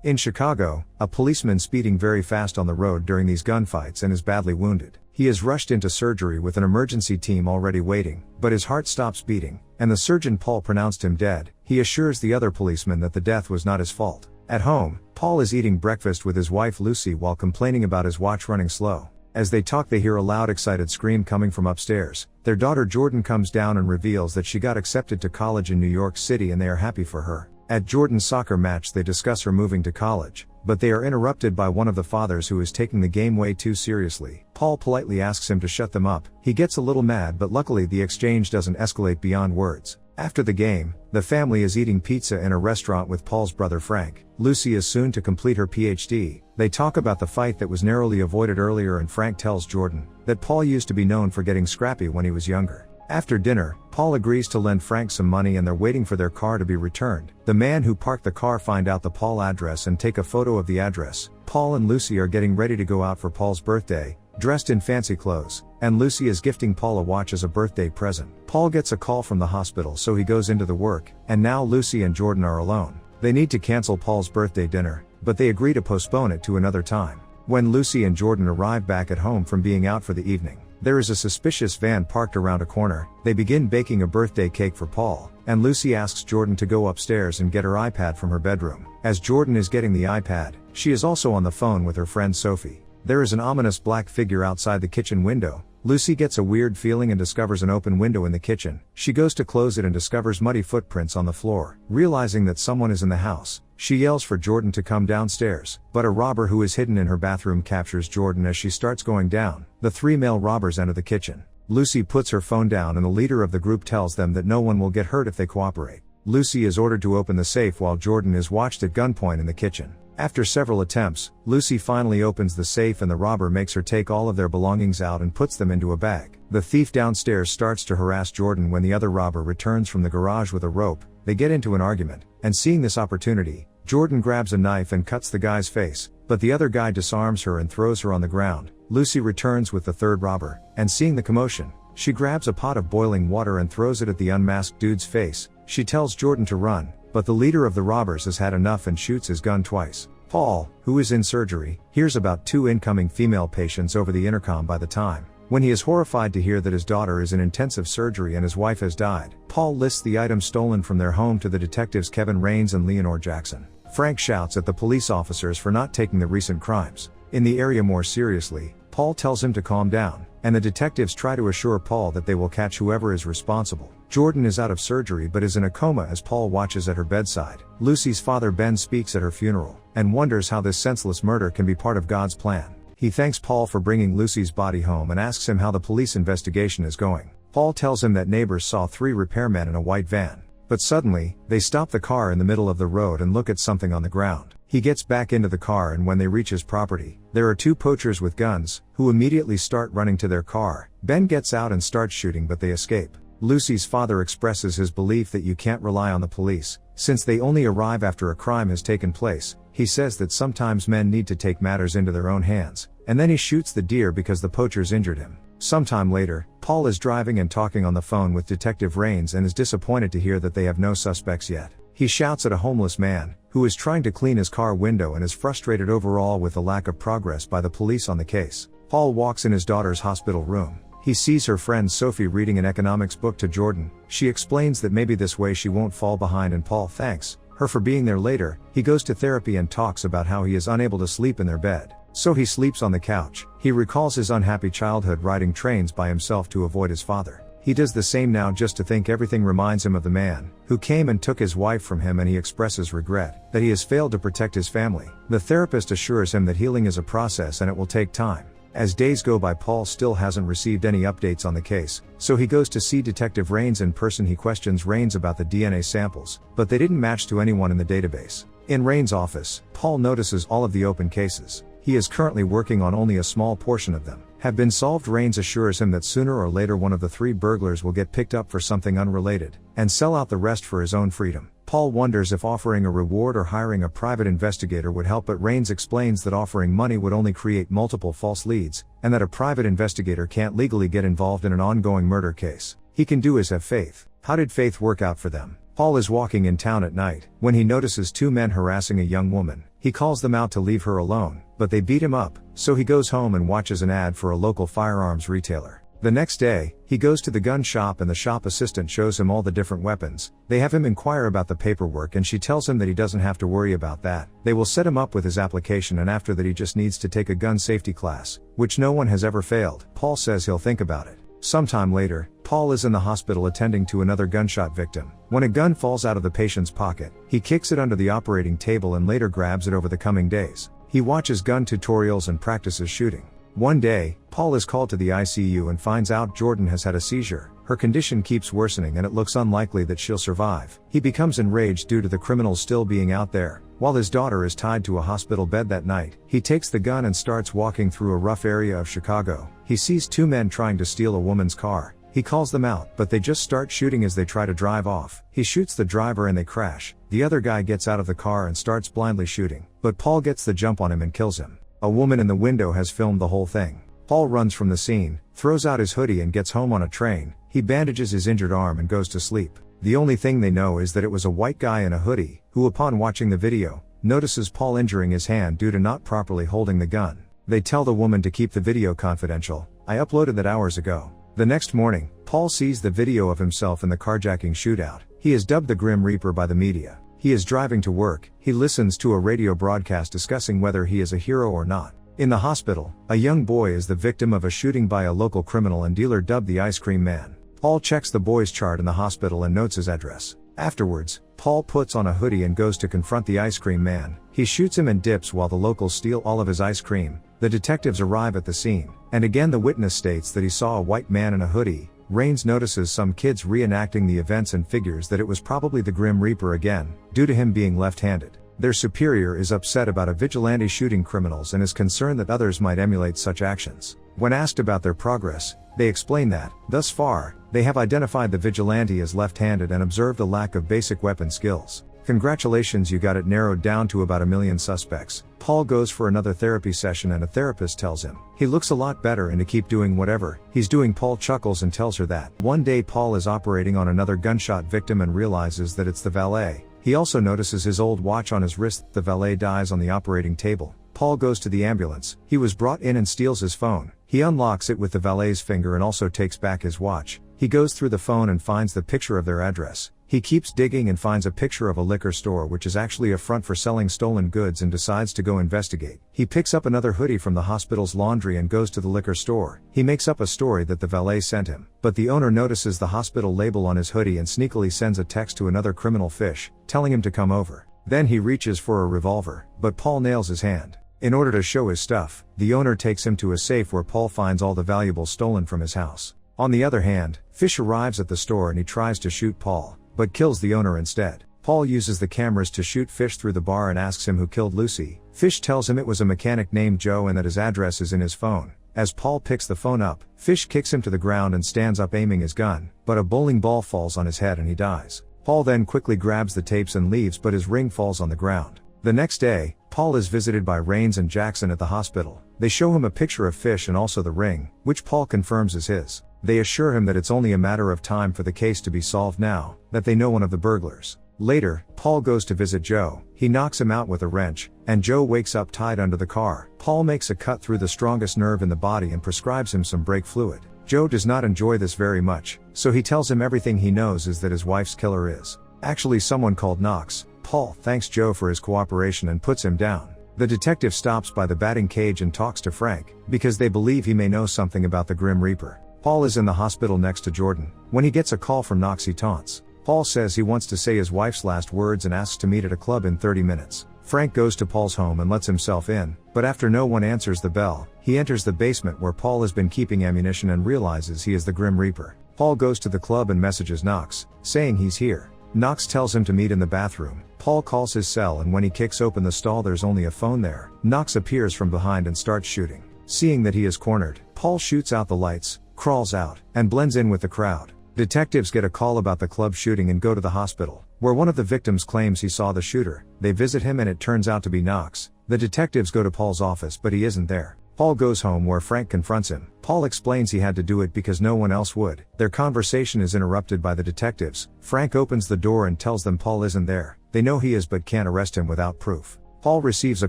In Chicago, a policeman speeding very fast on the road during these gunfights and is badly wounded. He is rushed into surgery with an emergency team already waiting, but his heart stops beating, and the surgeon Paul pronounced him dead. He assures the other policeman that the death was not his fault. At home, Paul is eating breakfast with his wife Lucy while complaining about his watch running slow. As they talk, they hear a loud, excited scream coming from upstairs. Their daughter Jordan comes down and reveals that she got accepted to college in New York City and they are happy for her. At Jordan's soccer match, they discuss her moving to college, but they are interrupted by one of the fathers who is taking the game way too seriously. Paul politely asks him to shut them up. He gets a little mad, but luckily the exchange doesn't escalate beyond words. After the game, the family is eating pizza in a restaurant with Paul's brother Frank. Lucy is soon to complete her PhD. They talk about the fight that was narrowly avoided earlier, and Frank tells Jordan that Paul used to be known for getting scrappy when he was younger. After dinner, Paul agrees to lend Frank some money and they're waiting for their car to be returned. The man who parked the car find out the Paul address and take a photo of the address. Paul and Lucy are getting ready to go out for Paul's birthday, dressed in fancy clothes, and Lucy is gifting Paul a watch as a birthday present. Paul gets a call from the hospital, so he goes into the work, and now Lucy and Jordan are alone. They need to cancel Paul's birthday dinner, but they agree to postpone it to another time. When Lucy and Jordan arrive back at home from being out for the evening, there is a suspicious van parked around a corner. They begin baking a birthday cake for Paul, and Lucy asks Jordan to go upstairs and get her iPad from her bedroom. As Jordan is getting the iPad, she is also on the phone with her friend Sophie. There is an ominous black figure outside the kitchen window. Lucy gets a weird feeling and discovers an open window in the kitchen. She goes to close it and discovers muddy footprints on the floor. Realizing that someone is in the house, she yells for Jordan to come downstairs, but a robber who is hidden in her bathroom captures Jordan as she starts going down. The three male robbers enter the kitchen. Lucy puts her phone down and the leader of the group tells them that no one will get hurt if they cooperate. Lucy is ordered to open the safe while Jordan is watched at gunpoint in the kitchen. After several attempts, Lucy finally opens the safe and the robber makes her take all of their belongings out and puts them into a bag. The thief downstairs starts to harass Jordan when the other robber returns from the garage with a rope. They get into an argument, and seeing this opportunity, Jordan grabs a knife and cuts the guy's face, but the other guy disarms her and throws her on the ground. Lucy returns with the third robber, and seeing the commotion, she grabs a pot of boiling water and throws it at the unmasked dude's face. She tells Jordan to run, but the leader of the robbers has had enough and shoots his gun twice. Paul, who is in surgery, hears about 2 incoming female patients over the intercom by the time when he is horrified to hear that his daughter is in intensive surgery and his wife has died. Paul lists the items stolen from their home to the detectives Kevin Raines and Leonore Jackson. Frank shouts at the police officers for not taking the recent crimes in the area more seriously. Paul tells him to calm down, and the detectives try to assure Paul that they will catch whoever is responsible. Jordan is out of surgery but is in a coma as Paul watches at her bedside. Lucy's father Ben speaks at her funeral, and wonders how this senseless murder can be part of God's plan. He thanks Paul for bringing Lucy's body home and asks him how the police investigation is going. Paul tells him that neighbors saw 3 repairmen in a white van. But suddenly, they stop the car in the middle of the road and look at something on the ground. He gets back into the car, and when they reach his property, there are 2 poachers with guns, who immediately start running to their car. Ben gets out and starts shooting but they escape. Lucy's father expresses his belief that you can't rely on the police, since they only arrive after a crime has taken place. He says that sometimes men need to take matters into their own hands, and then he shoots the deer because the poachers injured him. Sometime later, Paul is driving and talking on the phone with Detective Raines and is disappointed to hear that they have no suspects yet. He shouts at a homeless man, who is trying to clean his car window and is frustrated overall with the lack of progress by the police on the case. Paul walks in his daughter's hospital room. He sees her friend Sophie reading an economics book to Jordan. She explains that maybe this way she won't fall behind, and Paul thanks her for being there. Later, he goes to therapy and talks about how he is unable to sleep in their bed, so he sleeps on the couch. He recalls his unhappy childhood riding trains by himself to avoid his father. He does the same now just to think everything reminds him of the man who came and took his wife from him, and he expresses regret that he has failed to protect his family. The therapist assures him that healing is a process and it will take time. As days go by, Paul still hasn't received any updates on the case, so he goes to see Detective Raines in person. He questions Raines about the DNA samples, but they didn't match to anyone in the database. In Raines' office, Paul notices all of the open cases. He is currently working on only a small portion of them have been solved. Raines assures him that sooner or later one of the 3 burglars will get picked up for something unrelated, and sell out the rest for his own freedom. Paul wonders if offering a reward or hiring a private investigator would help, but Raines explains that offering money would only create multiple false leads, and that a private investigator can't legally get involved in an ongoing murder case. He can do is have faith. How did faith work out for them? Paul is walking in town at night, when he notices 2 men harassing a young woman. He calls them out to leave her alone, but they beat him up, so he goes home and watches an ad for a local firearms retailer. The next day, he goes to the gun shop and the shop assistant shows him all the different weapons. They have him inquire about the paperwork and she tells him that he doesn't have to worry about that. They will set him up with his application and after that he just needs to take a gun safety class, which no one has ever failed. Paul says he'll think about it. Sometime later, Paul is in the hospital attending to another gunshot victim. When a gun falls out of the patient's pocket, he kicks it under the operating table and later grabs it over the coming days. He watches gun tutorials and practices shooting. One day, Paul is called to the ICU and finds out Jordan has had a seizure. Her condition keeps worsening and it looks unlikely that she'll survive. He becomes enraged due to the criminals still being out there. While his daughter is tied to a hospital bed that night, he takes the gun and starts walking through a rough area of Chicago. He sees two men trying to steal a woman's car. He calls them out, but they just start shooting as they try to drive off. He shoots the driver and they crash. The other guy gets out of the car and starts blindly shooting, but Paul gets the jump on him and kills him. A woman in the window has filmed the whole thing. Paul runs from the scene, throws out his hoodie and gets home on a train. He bandages his injured arm and goes to sleep. The only thing they know is that it was a white guy in a hoodie, who upon watching the video, notices Paul injuring his hand due to not properly holding the gun. They tell the woman to keep the video confidential. I uploaded that hours ago. The next morning, Paul sees the video of himself in the carjacking shootout. He is dubbed the Grim Reaper by the media. He is driving to work. He listens to a radio broadcast discussing whether he is a hero or not. In the hospital, a young boy is the victim of a shooting by a local criminal and dealer dubbed the Ice Cream Man. Paul checks the boy's chart in the hospital and notes his address. Afterwards, Paul puts on a hoodie and goes to confront the Ice Cream Man. He shoots him and dips while the locals steal all of his ice cream. The detectives arrive at the scene, and again the witness states that he saw a white man in a hoodie. Raines notices some kids reenacting the events and figures that it was probably the Grim Reaper again, due to him being left-handed. Their superior is upset about a vigilante shooting criminals and is concerned that others might emulate such actions. When asked about their progress, they explain that, thus far, they have identified the vigilante as left-handed and observed a lack of basic weapon skills. Congratulations, you got it narrowed down to about 1 million suspects. Paul goes for another therapy session and a therapist tells him he looks a lot better and to keep doing whatever he's doing. Paul chuckles and tells her that. One day Paul is operating on another gunshot victim and realizes that it's the valet. He also notices his old watch on his wrist. The valet dies on the operating table. Paul goes to the ambulance. He was brought in and steals his phone. He unlocks it with the valet's finger and also takes back his watch. He goes through the phone and finds the picture of their address. He keeps digging and finds a picture of a liquor store which is actually a front for selling stolen goods and decides to go investigate. He picks up another hoodie from the hospital's laundry and goes to the liquor store. He makes up a story that the valet sent him, but the owner notices the hospital label on his hoodie and sneakily sends a text to another criminal fish, telling him to come over. Then he reaches for a revolver, but Paul nails his hand. In order to show his stuff, the owner takes him to a safe where Paul finds all the valuables stolen from his house. On the other hand, Fish arrives at the store and he tries to shoot Paul, but kills the owner instead. Paul uses the cameras to shoot Fish through the bar and asks him who killed Lucy. Fish tells him it was a mechanic named Joe and that his address is in his phone. As Paul picks the phone up, Fish kicks him to the ground and stands up aiming his gun, but a bowling ball falls on his head and he dies. Paul then quickly grabs the tapes and leaves, but his ring falls on the ground. The next day, Paul is visited by Raines and Jackson at the hospital. They show him a picture of Fish and also the ring, which Paul confirms is his. They assure him that it's only a matter of time for the case to be solved now that they know one of the burglars. Later, Paul goes to visit Joe. He knocks him out with a wrench, and Joe wakes up tied under the car. Paul makes a cut through the strongest nerve in the body and prescribes him some brake fluid. Joe does not enjoy this very much, so he tells him everything he knows is that his wife's killer is actually someone called Knox. Paul thanks Joe for his cooperation and puts him down. The detective stops by the batting cage and talks to Frank, because they believe he may know something about the Grim Reaper. Paul is in the hospital next to Jordan. When he gets a call from Knox, he taunts. Paul says he wants to say his wife's last words and asks to meet at a club in 30 minutes. Frank goes to Paul's home and lets himself in, but after no one answers the bell, he enters the basement where Paul has been keeping ammunition and realizes he is the Grim Reaper. Paul goes to the club and messages Knox, saying he's here. Knox tells him to meet in the bathroom. Paul calls his cell and when he kicks open the stall there's only a phone there. Knox appears from behind and starts shooting. Seeing that he is cornered, Paul shoots out the lights, crawls out, and blends in with the crowd. Detectives get a call about the club shooting and go to the hospital, where one of the victims claims he saw the shooter. They visit him and it turns out to be Knox. The detectives go to Paul's office but he isn't there. Paul goes home where Frank confronts him. Paul explains he had to do it because no one else would. Their conversation is interrupted by the detectives. Frank opens the door and tells them Paul isn't there. They know he is but can't arrest him without proof. Paul receives a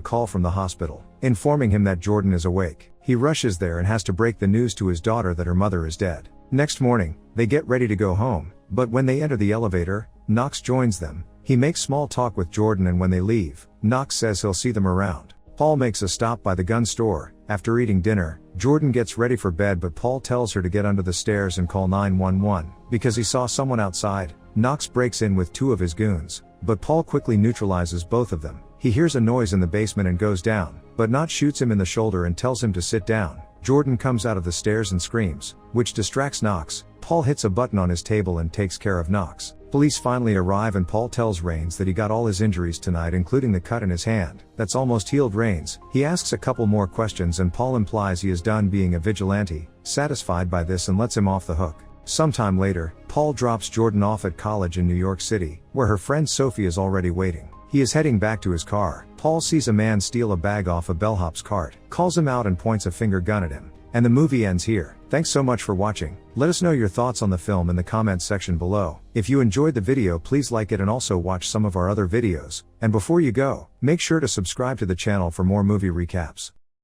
call from the hospital, informing him that Jordan is awake. He rushes there and has to break the news to his daughter that her mother is dead. Next morning, they get ready to go home, but when they enter the elevator, Knox joins them. He makes small talk with Jordan, and when they leave, Knox says he'll see them around. Paul makes a stop by the gun store. After eating dinner, Jordan gets ready for bed, but Paul tells her to get under the stairs and call 911, because he saw someone outside. Knox breaks in with 2 of his goons, but Paul quickly neutralizes both of them. He hears a noise in the basement and goes down, but Knox shoots him in the shoulder and tells him to sit down. Jordan comes out of the stairs and screams, which distracts Knox. Paul hits a button on his table and takes care of Knox. Police finally arrive and Paul tells Rains that he got all his injuries tonight, including the cut in his hand. That's almost healed Rains. He asks a couple more questions and Paul implies he is done being a vigilante, satisfied by this, and lets him off the hook. Sometime later, Paul drops Jordan off at college in New York City, where her friend Sophie is already waiting. He is heading back to his car. Paul sees a man steal a bag off a bellhop's cart, calls him out and points a finger gun at him. And the movie ends here. Thanks so much for watching. Let us know your thoughts on the film in the comments section below. If you enjoyed the video, please like it and also watch some of our other videos. And before you go, make sure to subscribe to the channel for more movie recaps.